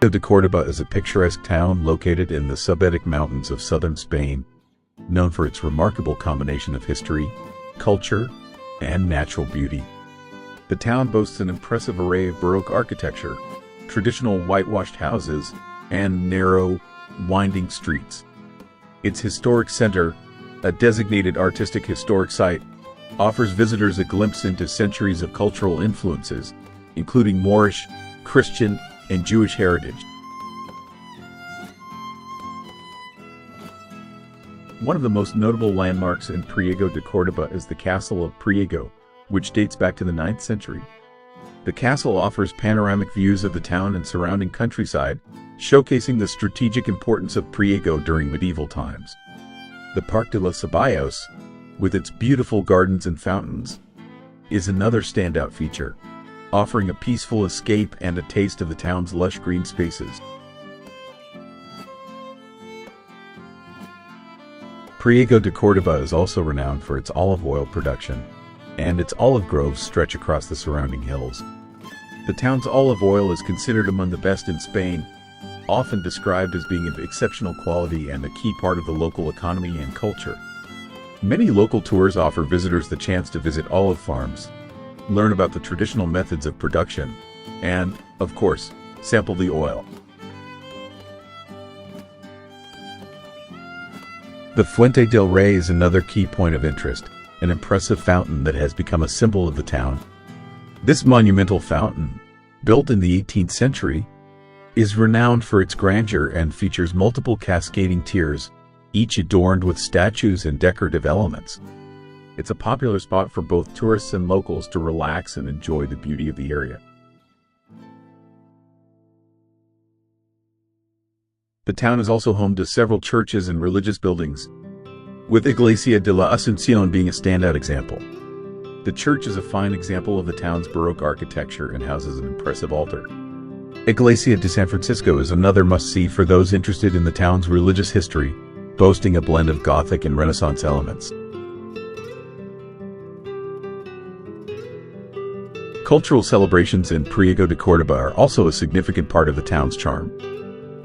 Priego de Córdoba is a picturesque town located in the Subetic Mountains of southern Spain, known for its remarkable combination of history, culture, and natural beauty. The town boasts an impressive array of Baroque architecture, traditional whitewashed houses, and narrow, winding streets. Its historic center, a designated artistic historic site, offers visitors a glimpse into centuries of cultural influences, including Moorish, Christian, and Jewish heritage. One of the most notable landmarks in Priego de Córdoba is the Castle of Priego, which dates back to the 9th century. The castle offers panoramic views of the town and surrounding countryside, showcasing the strategic importance of Priego during medieval times. The Parque de los Spouts, with its beautiful gardens and fountains, is another standout feature, offering a peaceful escape and a taste of the town's lush green spaces. Priego de Córdoba is also renowned for its olive oil production, and its olive groves stretch across the surrounding hills. The town's olive oil is considered among the best in Spain, often described as being of exceptional quality and a key part of the local economy and culture. Many local tours offer visitors the chance to visit olive farms, learn about the traditional methods of production, and, of course, sample the oil. The Fuente del Rey is another key point of interest, an impressive fountain that has become a symbol of the town. This monumental fountain, built in the 18th century, is renowned for its grandeur and features multiple cascading tiers, each adorned with statues and decorative elements. It's a popular spot for both tourists and locals to relax and enjoy the beauty of the area. The town is also home to several churches and religious buildings, with Iglesia de la Asunción being a standout example. The church is a fine example of the town's Baroque architecture and houses an impressive altar. Iglesia de San Francisco is another must-see for those interested in the town's religious history, boasting a blend of Gothic and Renaissance elements. Cultural celebrations in Priego de Córdoba are also a significant part of the town's charm.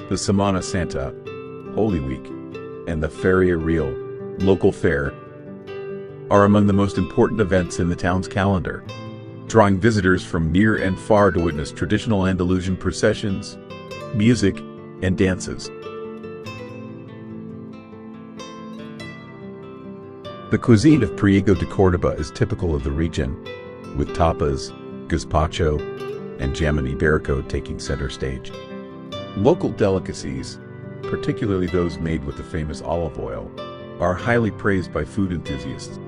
The Semana Santa, Holy Week, and the Feria Real, local fair, are among the most important events in the town's calendar, drawing visitors from near and far to witness traditional Andalusian processions, music, and dances. The cuisine of Priego de Córdoba is typical of the region, with tapas, gazpacho, and jamon iberico taking center stage. Local delicacies, particularly those made with the famous olive oil, are highly praised by food enthusiasts.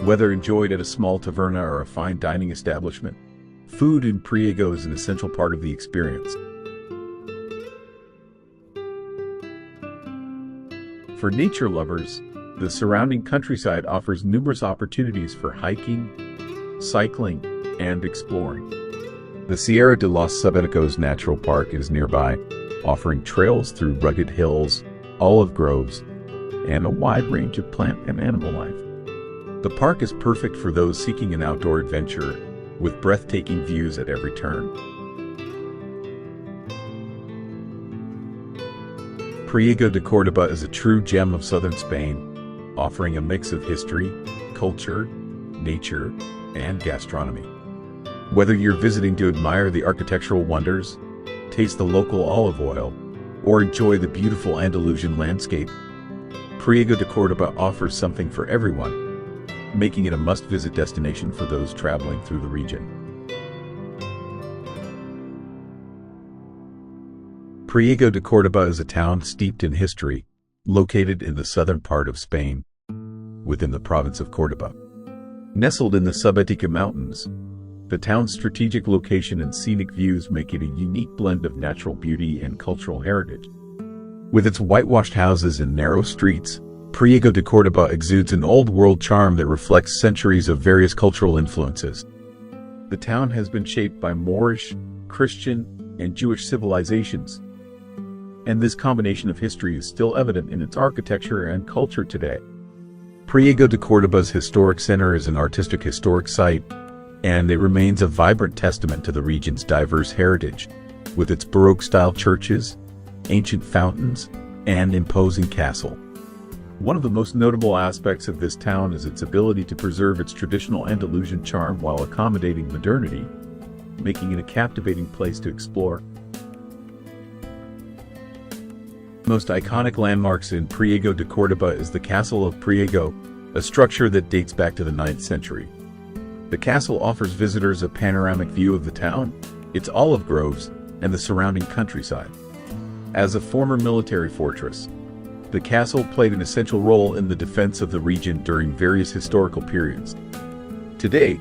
Whether enjoyed at a small taverna or a fine dining establishment, food in Priego is an essential part of the experience. For nature lovers, the surrounding countryside offers numerous opportunities for hiking, cycling, and exploring. The Sierra de los Subeticos Natural Park is nearby, offering trails through rugged hills, olive groves, and a wide range of plant and animal life. The park is perfect for those seeking an outdoor adventure, with breathtaking views at every turn. Priego de Córdoba is a true gem of southern Spain, offering a mix of history, culture, nature, and gastronomy. Whether you're visiting to admire the architectural wonders, taste the local olive oil, or enjoy the beautiful Andalusian landscape, Priego de Córdoba offers something for everyone, making it a must-visit destination for those traveling through the region. Priego de Córdoba is a town steeped in history, located in the southern part of Spain, within the province of Córdoba. Nestled in the Subetica Mountains, the town's strategic location and scenic views make it a unique blend of natural beauty and cultural heritage. With its whitewashed houses and narrow streets, Priego de Córdoba exudes an old-world charm that reflects centuries of various cultural influences. The town has been shaped by Moorish, Christian, and Jewish civilizations, and this combination of history is still evident in its architecture and culture today. Priego de Córdoba's historic center is an artistic historic site, and it remains a vibrant testament to the region's diverse heritage, with its Baroque-style churches, ancient fountains, and imposing castle. One of the most notable aspects of this town is its ability to preserve its traditional Andalusian charm while accommodating modernity, making it a captivating place to explore. Most iconic landmarks in Priego de Córdoba is the Castle of Priego, a structure that dates back to the 9th century. The castle offers visitors a panoramic view of the town, its olive groves, and the surrounding countryside. As a former military fortress, the castle played an essential role in the defense of the region during various historical periods. Today,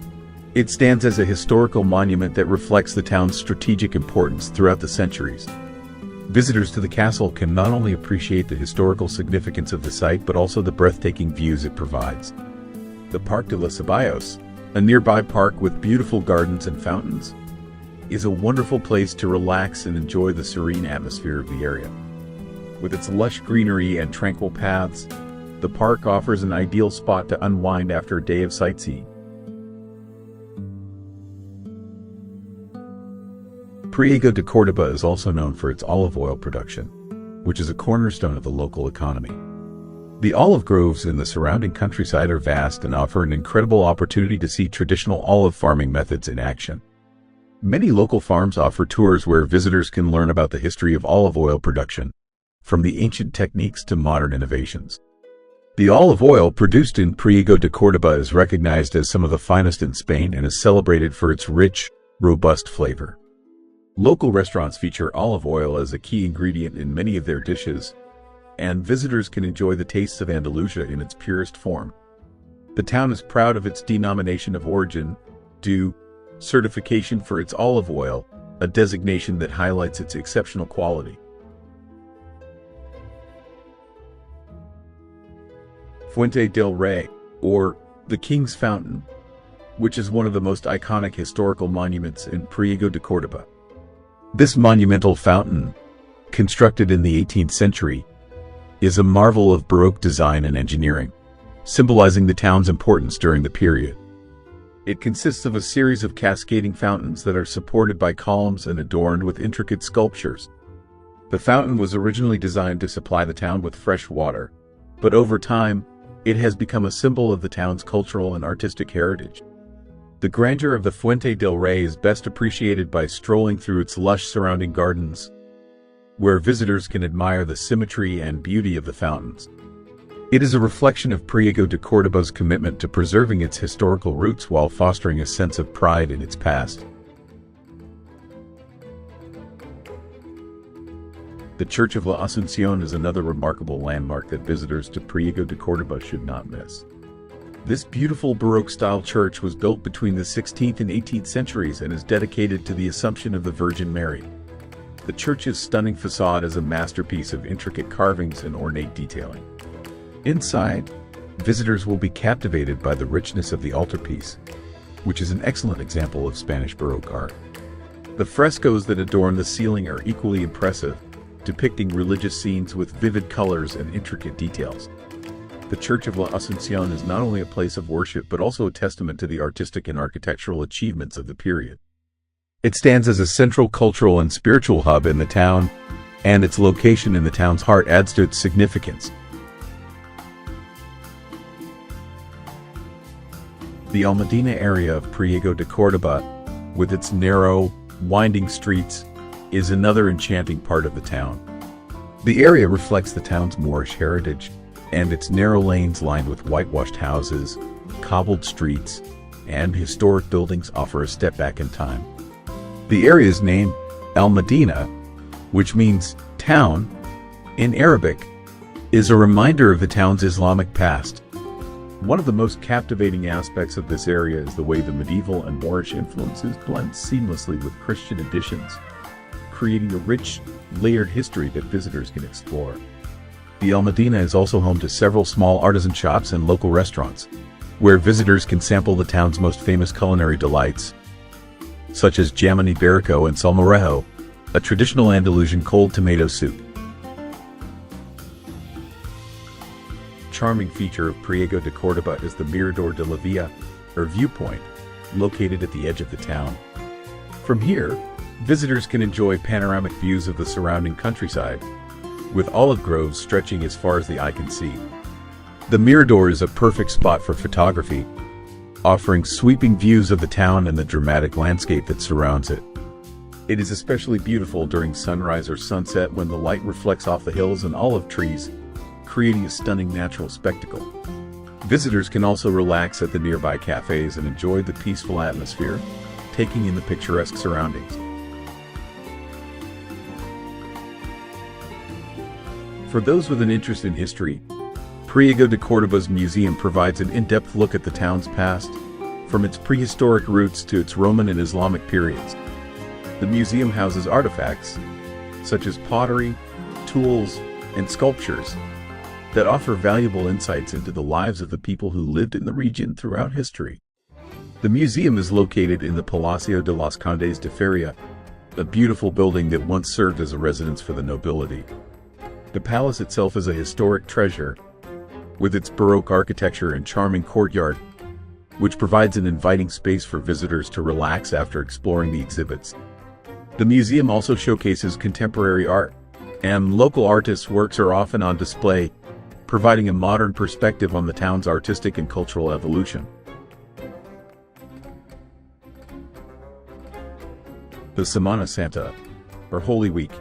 it stands as a historical monument that reflects the town's strategic importance throughout the centuries. Visitors to the castle can not only appreciate the historical significance of the site but also the breathtaking views it provides. The Parque de los Spouts, a nearby park with beautiful gardens and fountains, is a wonderful place to relax and enjoy the serene atmosphere of the area. With its lush greenery and tranquil paths, the park offers an ideal spot to unwind after a day of sightseeing. Priego de Córdoba is also known for its olive oil production, which is a cornerstone of the local economy. The olive groves in the surrounding countryside are vast and offer an incredible opportunity to see traditional olive farming methods in action. Many local farms offer tours where visitors can learn about the history of olive oil production, from the ancient techniques to modern innovations. The olive oil produced in Priego de Córdoba is recognized as some of the finest in Spain and is celebrated for its rich, robust flavor. Local restaurants feature olive oil as a key ingredient in many of their dishes, and visitors can enjoy the tastes of Andalusia in its purest form. The town is proud of its denomination of origin, DO certification for its olive oil, a designation that highlights its exceptional quality. Fuente del Rey, or the King's Fountain, which is one of the most iconic historical monuments in Priego de Córdoba. This monumental fountain, constructed in the 18th century, is a marvel of Baroque design and engineering, symbolizing the town's importance during the period. It consists of a series of cascading fountains that are supported by columns and adorned with intricate sculptures. The fountain was originally designed to supply the town with fresh water, but over time, it has become a symbol of the town's cultural and artistic heritage. The grandeur of the Fuente del Rey is best appreciated by strolling through its lush surrounding gardens, where visitors can admire the symmetry and beauty of the fountains. It is a reflection of Priego de Córdoba's commitment to preserving its historical roots while fostering a sense of pride in its past. The Church of La Asunción is another remarkable landmark that visitors to Priego de Córdoba should not miss. This beautiful Baroque-style church was built between the 16th and 18th centuries and is dedicated to the Assumption of the Virgin Mary. The church's stunning facade is a masterpiece of intricate carvings and ornate detailing. Inside, visitors will be captivated by the richness of the altarpiece, which is an excellent example of Spanish Baroque art. The frescoes that adorn the ceiling are equally impressive, depicting religious scenes with vivid colors and intricate details. The Church of La Asunción is not only a place of worship but also a testament to the artistic and architectural achievements of the period. It stands as a central cultural and spiritual hub in the town, and its location in the town's heart adds to its significance. The Almudena area of Priego de Córdoba, with its narrow, winding streets, is another enchanting part of the town. The area reflects the town's Moorish heritage, and its narrow lanes lined with whitewashed houses, cobbled streets, and historic buildings offer a step back in time. The area's name, Almudena, which means town in Arabic, is a reminder of the town's Islamic past. One of the most captivating aspects of this area is the way the medieval and Moorish influences blend seamlessly with Christian additions, creating a rich, layered history that visitors can explore. The Almudena is also home to several small artisan shops and local restaurants, where visitors can sample the town's most famous culinary delights, such as jamón ibérico and salmorejo, a traditional Andalusian cold tomato soup. charming feature of Priego de Córdoba is the Mirador de la Villa, or viewpoint, located at the edge of the town. From here, visitors can enjoy panoramic views of the surrounding countryside, with olive groves stretching as far as the eye can see. The Mirador is a perfect spot for photography, offering sweeping views of the town and the dramatic landscape that surrounds it. It is especially beautiful during sunrise or sunset when the light reflects off the hills and olive trees, creating a stunning natural spectacle. Visitors can also relax at the nearby cafes and enjoy the peaceful atmosphere, taking in the picturesque surroundings. For those with an interest in history, Priego de Córdoba's museum provides an in-depth look at the town's past, from its prehistoric roots to its Roman and Islamic periods. The museum houses artifacts, such as pottery, tools, and sculptures, that offer valuable insights into the lives of the people who lived in the region throughout history. The museum is located in the Palacio de los Condes de Feria, a beautiful building that once served as a residence for the nobility. The palace itself is a historic treasure, with its Baroque architecture and charming courtyard, which provides an inviting space for visitors to relax after exploring the exhibits. The museum also showcases contemporary art, and local artists' works are often on display, providing a modern perspective on the town's artistic and cultural evolution. The Semana Santa, or Holy Week,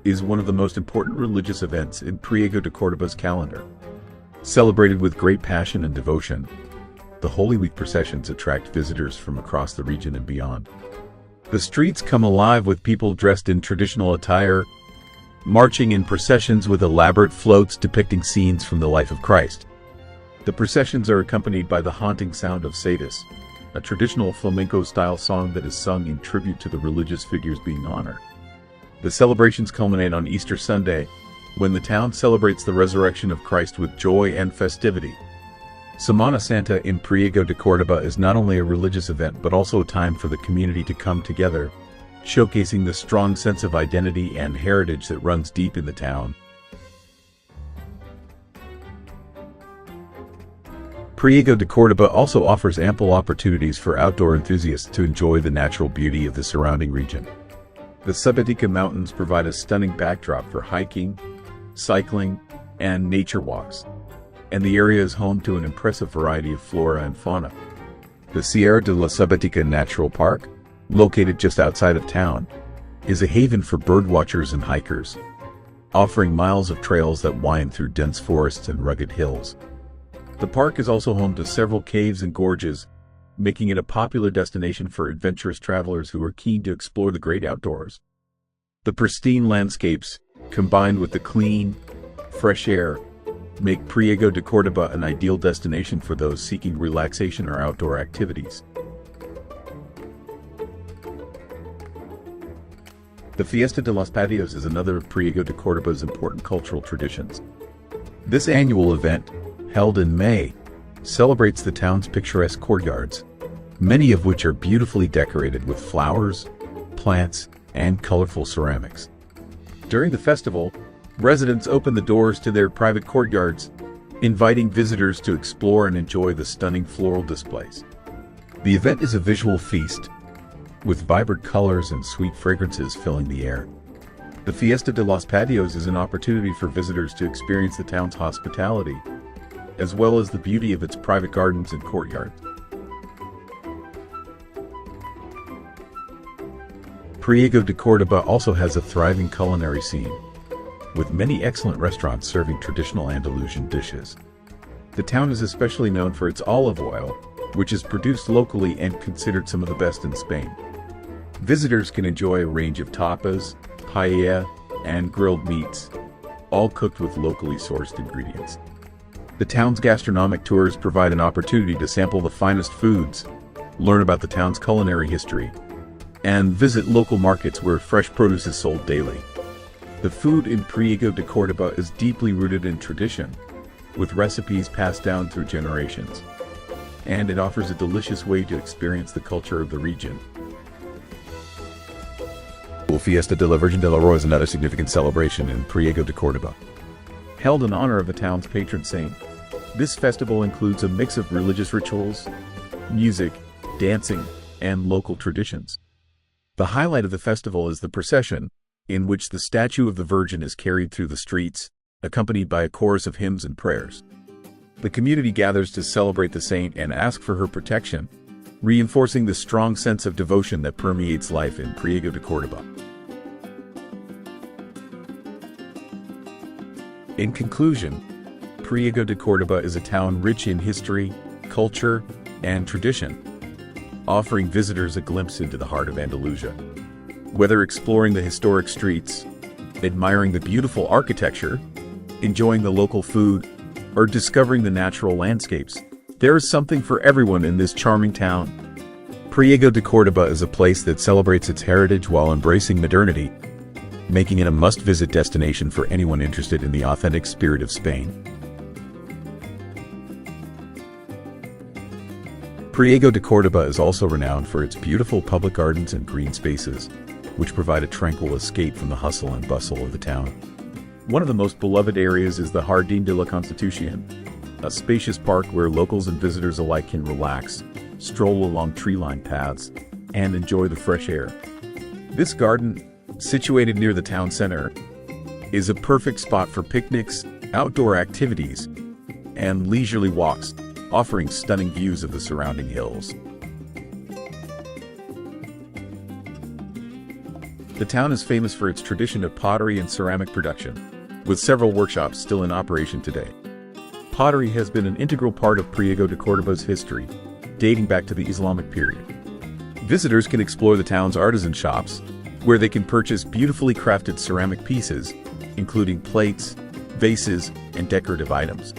is one of the most important religious events in Priego de Córdoba's calendar. Celebrated with great passion and devotion, the Holy Week processions attract visitors from across the region and beyond. The streets come alive with people dressed in traditional attire, marching in processions with elaborate floats depicting scenes from the life of Christ. The processions are accompanied by the haunting sound of saetas, a traditional flamenco-style song that is sung in tribute to the religious figures being honored. The celebrations culminate on Easter Sunday, when the town celebrates the resurrection of Christ with joy and festivity. Semana Santa in Priego de Córdoba is not only a religious event but also a time for the community to come together, showcasing the strong sense of identity and heritage that runs deep in the town. Priego de Córdoba also offers ample opportunities for outdoor enthusiasts to enjoy the natural beauty of the surrounding region. The Subatica Mountains provide a stunning backdrop for hiking, cycling, and nature walks, and the area is home to an impressive variety of flora and fauna. The Sierra de la Subatica Natural Park, located just outside of town, is a haven for birdwatchers and hikers, offering miles of trails that wind through dense forests and rugged hills. The park is also home to several caves and gorges, making it a popular destination for adventurous travelers who are keen to explore the great outdoors. The pristine landscapes, combined with the clean, fresh air, make Priego de Córdoba an ideal destination for those seeking relaxation or outdoor activities. The Fiesta de los Patios is another of Priego de Córdoba's important cultural traditions. This annual event, held in May, celebrates the town's picturesque courtyards, many of which are beautifully decorated with flowers, plants, and colorful ceramics. During the festival, residents open the doors to their private courtyards, inviting visitors to explore and enjoy the stunning floral displays. The event is a visual feast, with vibrant colors and sweet fragrances filling the air. The Fiesta de los Patios is an opportunity for visitors to experience the town's hospitality, as well as the beauty of its private gardens and courtyards. Priego de Córdoba also has a thriving culinary scene, with many excellent restaurants serving traditional Andalusian dishes. The town is especially known for its olive oil, which is produced locally and considered some of the best in Spain. Visitors can enjoy a range of tapas, paella, and grilled meats, all cooked with locally sourced ingredients. The town's gastronomic tours provide an opportunity to sample the finest foods, learn about the town's culinary history, and visit local markets where fresh produce is sold daily. The food in Priego de Córdoba is deeply rooted in tradition, with recipes passed down through generations, and it offers a delicious way to experience the culture of the region. The Fiesta de la Virgen del Oro is another significant celebration in Priego de Córdoba. Held in honor of the town's patron saint, This festival includes a mix of religious rituals, music, dancing, and local traditions. The highlight of the festival is the procession, in which the statue of the Virgin is carried through the streets, accompanied by a chorus of hymns and prayers. The community gathers to celebrate the saint and ask for her protection, reinforcing the strong sense of devotion that permeates life in Priego de Córdoba. In conclusion, Priego de Córdoba is a town rich in history, culture, and tradition, offering visitors a glimpse into the heart of Andalusia. Whether exploring the historic streets, admiring the beautiful architecture, enjoying the local food, or discovering the natural landscapes, there is something for everyone in this charming town. Priego de Córdoba is a place that celebrates its heritage while embracing modernity, making it a must-visit destination for anyone interested in the authentic spirit of Spain. Priego de Córdoba is also renowned for its beautiful public gardens and green spaces, which provide a tranquil escape from the hustle and bustle of the town. One of the most beloved areas is the Jardín de la Constitución, a spacious park where locals and visitors alike can relax, stroll along tree-lined paths, and enjoy the fresh air. This garden, situated near the town center, is a perfect spot for picnics, outdoor activities, and leisurely walks, offering stunning views of the surrounding hills. The town is famous for its tradition of pottery and ceramic production, with several workshops still in operation today. Pottery has been an integral part of Priego de Córdoba's history, dating back to the Islamic period. Visitors can explore the town's artisan shops, where they can purchase beautifully crafted ceramic pieces, including plates, vases, and decorative items.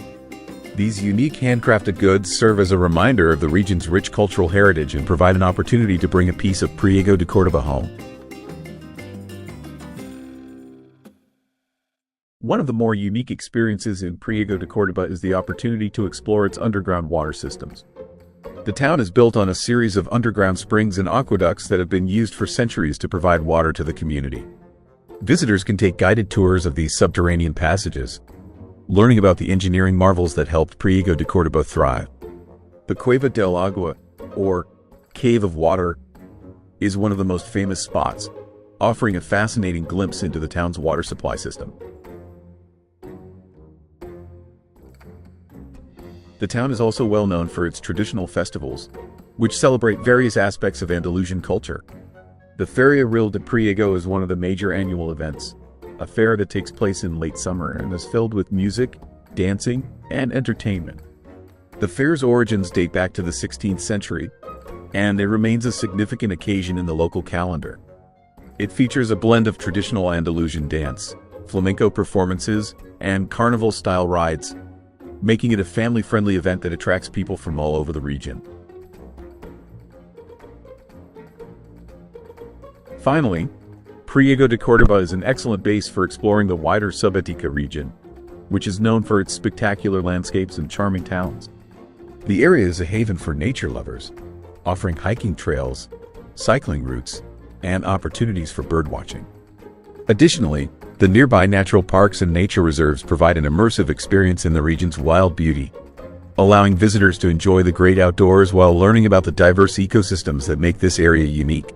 These unique handcrafted goods serve as a reminder of the region's rich cultural heritage and provide an opportunity to bring a piece of Priego de Córdoba home. One of the more unique experiences in Priego de Córdoba is the opportunity to explore its underground water systems. The town is built on a series of underground springs and aqueducts that have been used for centuries to provide water to the community. Visitors can take guided tours of these subterranean passages, learning about the engineering marvels that helped Priego de Córdoba thrive. The Cueva del Agua, or Cave of Water, is one of the most famous spots, offering a fascinating glimpse into the town's water supply system. The town is also well known for its traditional festivals, which celebrate various aspects of Andalusian culture. The Feria de Priego is one of the major annual events, a fair that takes place in late summer and is filled with music, dancing, and entertainment. The fair's origins date back to the 16th century, and it remains a significant occasion in the local calendar. It features a blend of traditional Andalusian dance, flamenco performances, and carnival-style rides, making it a family-friendly event that attracts people from all over the region. Finally, Priego de Córdoba is an excellent base for exploring the wider Subbética region, which is known for its spectacular landscapes and charming towns. The area is a haven for nature lovers, offering hiking trails, cycling routes, and opportunities for birdwatching. Additionally, the nearby natural parks and nature reserves provide an immersive experience in the region's wild beauty, allowing visitors to enjoy the great outdoors while learning about the diverse ecosystems that make this area unique.